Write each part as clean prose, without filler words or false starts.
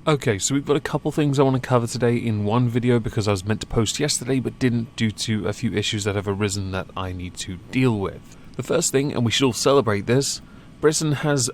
Okay, so we've got a couple things I want to cover today in one video because I was meant to post yesterday but didn't due to a few issues that have arisen that I need to deal with. The first thing, and we should all celebrate this, Britain has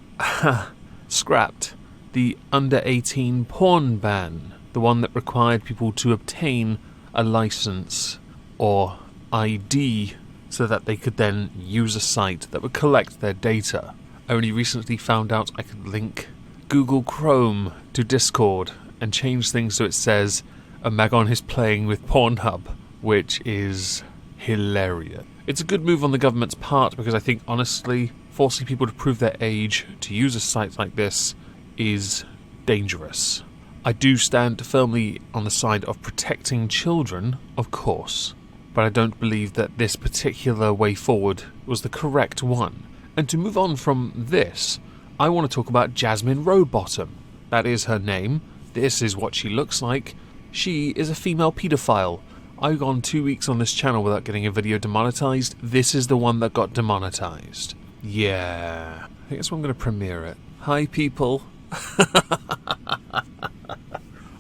scrapped the under 18 porn ban, the one that required people to obtain a license or ID so that they could then use a site that would collect their data. I only recently found out I could link Google Chrome to Discord and change things so it says Omegon is playing with Pornhub, which is hilarious. It's a good move on the government's part because I think honestly forcing people to prove their age to use a site like this is dangerous. I do stand firmly on the side of protecting children, of course, but I don't believe that this particular way forward was the correct one. And to move on from this, I want to talk about Jasmine Rowbottom. That is her name. This is what she looks like. She is a female paedophile. I've gone 2 weeks on this channel without getting a video demonetized. This is the one that got demonetized. Yeah. I think that's why I'm going to premiere it. Hi, people.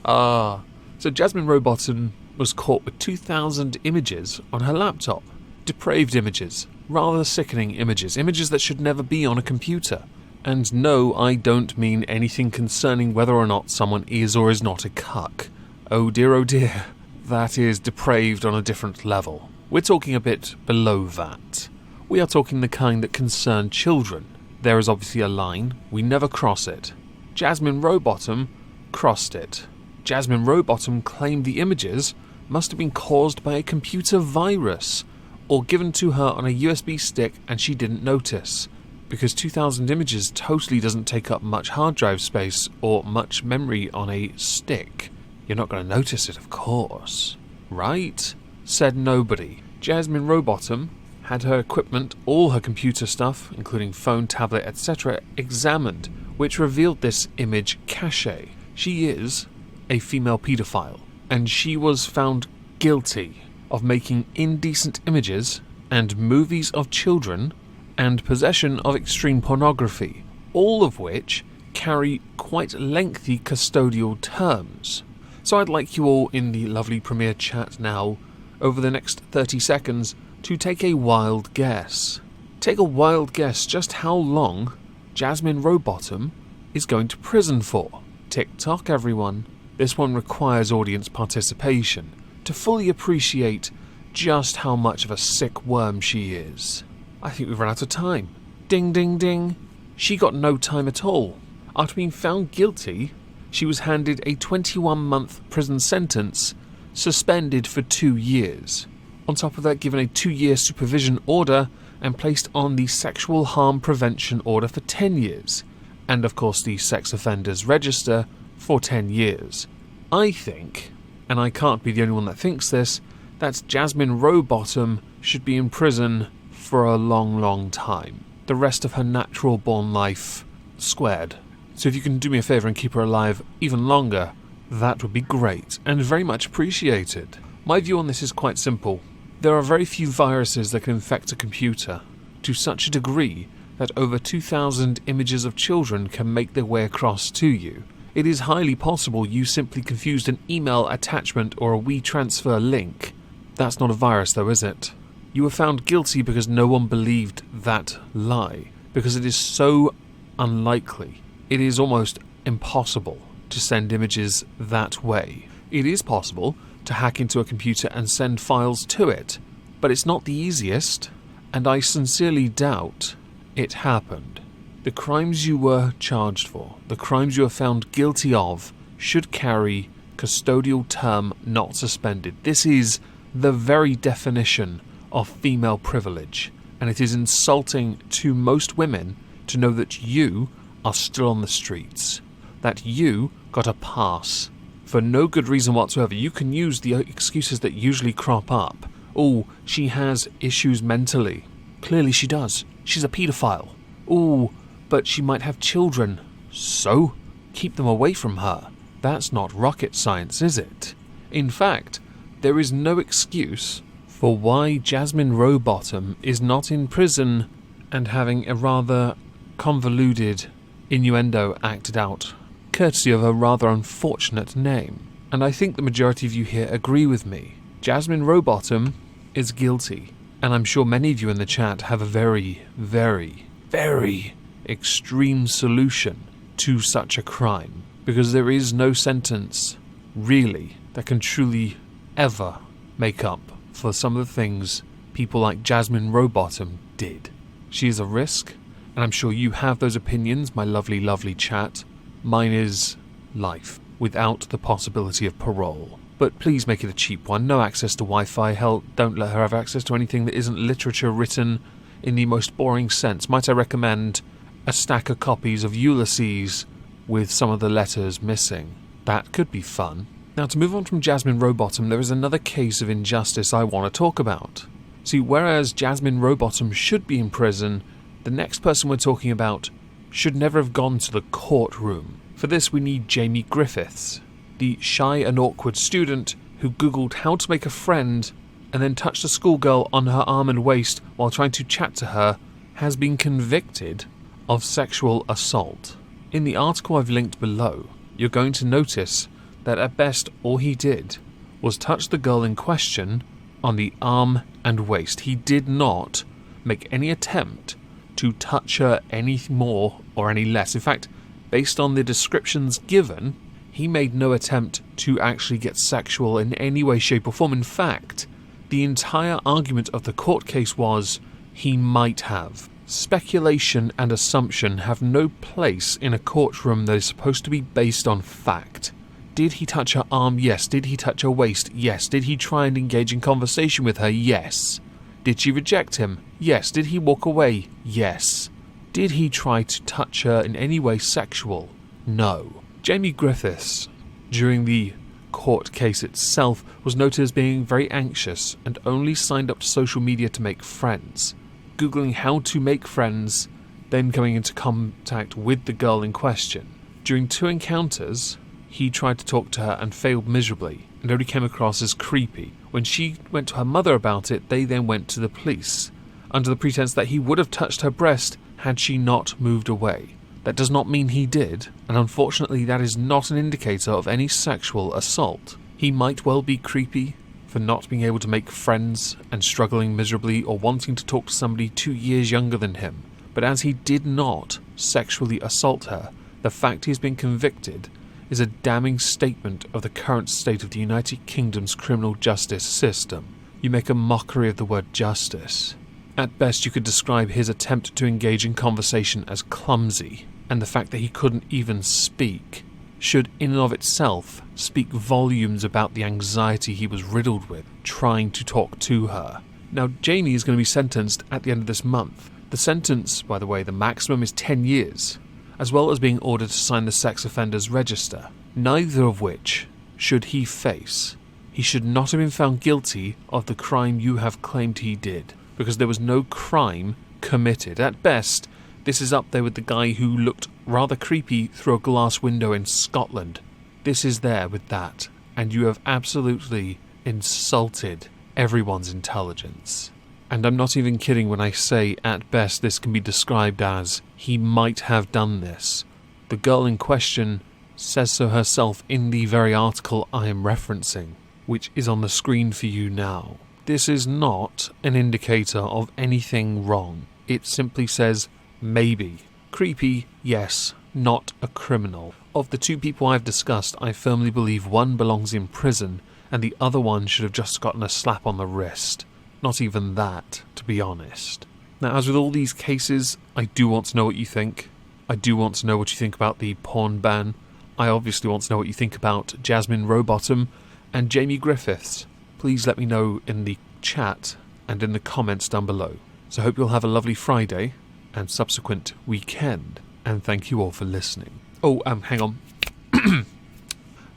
So Jasmine Rowbottom was caught with 2,000 images on her laptop. Depraved images. Rather sickening images. Images that should never be on a computer. And no, I don't mean anything concerning whether or not someone is or is not a cuck. Oh dear, that is depraved on a different level. We're talking a bit below that. We are talking the kind that concern children. There is obviously a line, we never cross it. Jasmine Rowbottom crossed it. Jasmine Rowbottom claimed the images must have been caused by a computer virus, or given to her on a USB stick and she didn't notice. Because 2,000 images totally doesn't take up much hard drive space or much memory on a stick. You're not going to notice it, of course. Right? Said nobody. Jasmine Rowbottom had her equipment, all her computer stuff, including phone, tablet, etc., examined, which revealed this image cache. She is a female paedophile, and she was found guilty of making indecent images and movies of children and possession of extreme pornography, all of which carry quite lengthy custodial terms. So I'd like you all in the lovely Premiere chat now, over the next 30 seconds, to take a wild guess. Take a wild guess just how long Jasmine Rowbottom is going to prison for. Tick-tock, everyone. This one requires audience participation to fully appreciate just how much of a sick worm she is. I think we've run out of time. Ding, ding, ding. She got no time at all. After being found guilty, she was handed a 21-month prison sentence, suspended for 2 years. On top of that, given a 2-year supervision order and placed on the sexual harm prevention order for 10 years. And of course the sex offenders register for 10 years. I think, and I can't be the only one that thinks this, that Jasmine Rowbottom should be in prison for a long time. The rest of her natural born life squared. So if you can do me a favour and keep her alive even longer, that would be great and very much appreciated. My view on this is quite simple. There are very few viruses that can infect a computer to such a degree that over 2,000 images of children can make their way across to you. It is highly possible you simply confused an email attachment or a WeTransfer link. That's not a virus though, is it? You were found guilty because no one believed that lie, because it is so unlikely. It is almost impossible to send images that way. It is possible to hack into a computer and send files to it, but it's not the easiest, and I sincerely doubt it happened. The crimes you were charged for, the crimes you were found guilty of, should carry custodial term not suspended. This is the very definition of female privilege, and it is insulting to most women to know that you are still on the streets, that you got a pass for no good reason whatsoever. You can use the excuses that usually crop up. Oh, she has issues mentally. Clearly she does. She's a paedophile. Oh, but she might have children. So? Keep them away from her. That's not rocket science, is it? In fact, there is no excuse for why Jasmine Rowbottom is not in prison and having a rather convoluted innuendo acted out courtesy of a rather unfortunate name. And I think the majority of you here agree with me. Jasmine Rowbottom is guilty. And I'm sure many of you in the chat have a very, very, very extreme solution to such a crime. Because there is no sentence, really, that can truly ever make up for some of the things people like Jasmine Rowbottom did. She is a risk, and I'm sure you have those opinions, my lovely, lovely chat. Mine is life, without the possibility of parole. But please make it a cheap one. No access to Wi-Fi. Hell, don't let her have access to anything that isn't literature written in the most boring sense. Might I recommend a stack of copies of Ulysses with some of the letters missing? That could be fun. Now, to move on from Jasmine Rowbottom, there is another case of injustice I want to talk about. See, whereas Jasmine Rowbottom should be in prison, the next person we're talking about should never have gone to the courtroom. For this, we need Jamie Griffiths, the shy and awkward student who googled how to make a friend and then touched a schoolgirl on her arm and waist while trying to chat to her, has been convicted of sexual assault. In the article I've linked below, you're going to notice that at best all he did was touch the girl in question on the arm and waist. He did not make any attempt to touch her any more or any less. In fact, based on the descriptions given, he made no attempt to actually get sexual in any way, shape or form. In fact, the entire argument of the court case was he might have. Speculation and assumption have no place in a courtroom that is supposed to be based on fact. Did he touch her arm? Yes. Did he touch her waist? Yes. Did he try and engage in conversation with her? Yes. Did she reject him? Yes. Did he walk away? Yes. Did he try to touch her in any way sexual? No. Jamie Griffiths, during the court case itself, was noted as being very anxious and only signed up to social media to make friends. Googling how to make friends, then coming into contact with the girl in question. During 2 encounters, he tried to talk to her and failed miserably, and only came across as creepy. When she went to her mother about it, they then went to the police, under the pretense that he would have touched her breast had she not moved away. That does not mean he did, and unfortunately that is not an indicator of any sexual assault. He might well be creepy for not being able to make friends and struggling miserably or wanting to talk to somebody 2 years younger than him, but as he did not sexually assault her, the fact he has been convicted is a damning statement of the current state of the United Kingdom's criminal justice system. You make a mockery of the word justice. At best, you could describe his attempt to engage in conversation as clumsy, and the fact that he couldn't even speak should in and of itself speak volumes about the anxiety he was riddled with trying to talk to her. Now, Jamie is going to be sentenced at the end of this month. The sentence, by the way, the maximum is 10 years, as well as being ordered to sign the sex offenders register, neither of which should he face. He should not have been found guilty of the crime you have claimed he did, because there was no crime committed. At best, this is up there with the guy who looked rather creepy through a glass window in Scotland. This is there with that, and you have absolutely insulted everyone's intelligence. And I'm not even kidding when I say, at best, this can be described as, he might have done this. The girl in question says so herself in the very article I am referencing, which is on the screen for you now. This is not an indicator of anything wrong. It simply says, maybe. Creepy, yes, not a criminal. Of the 2 people I've discussed, I firmly believe one belongs in prison, and the other one should have just gotten a slap on the wrist. Not even that, to be honest. Now, as with all these cases, I do want to know what you think. I do want to know what you think about the porn ban. I obviously want to know what you think about Jasmine Rowbottom and Jamie Griffiths. Please let me know in the chat and in the comments down below. So I hope you'll have a lovely Friday and subsequent weekend. And thank you all for listening. Oh, hang on.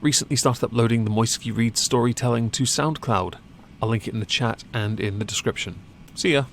Recently started uploading the Moisky Reads storytelling to SoundCloud. I'll link it in the chat and in the description. See ya!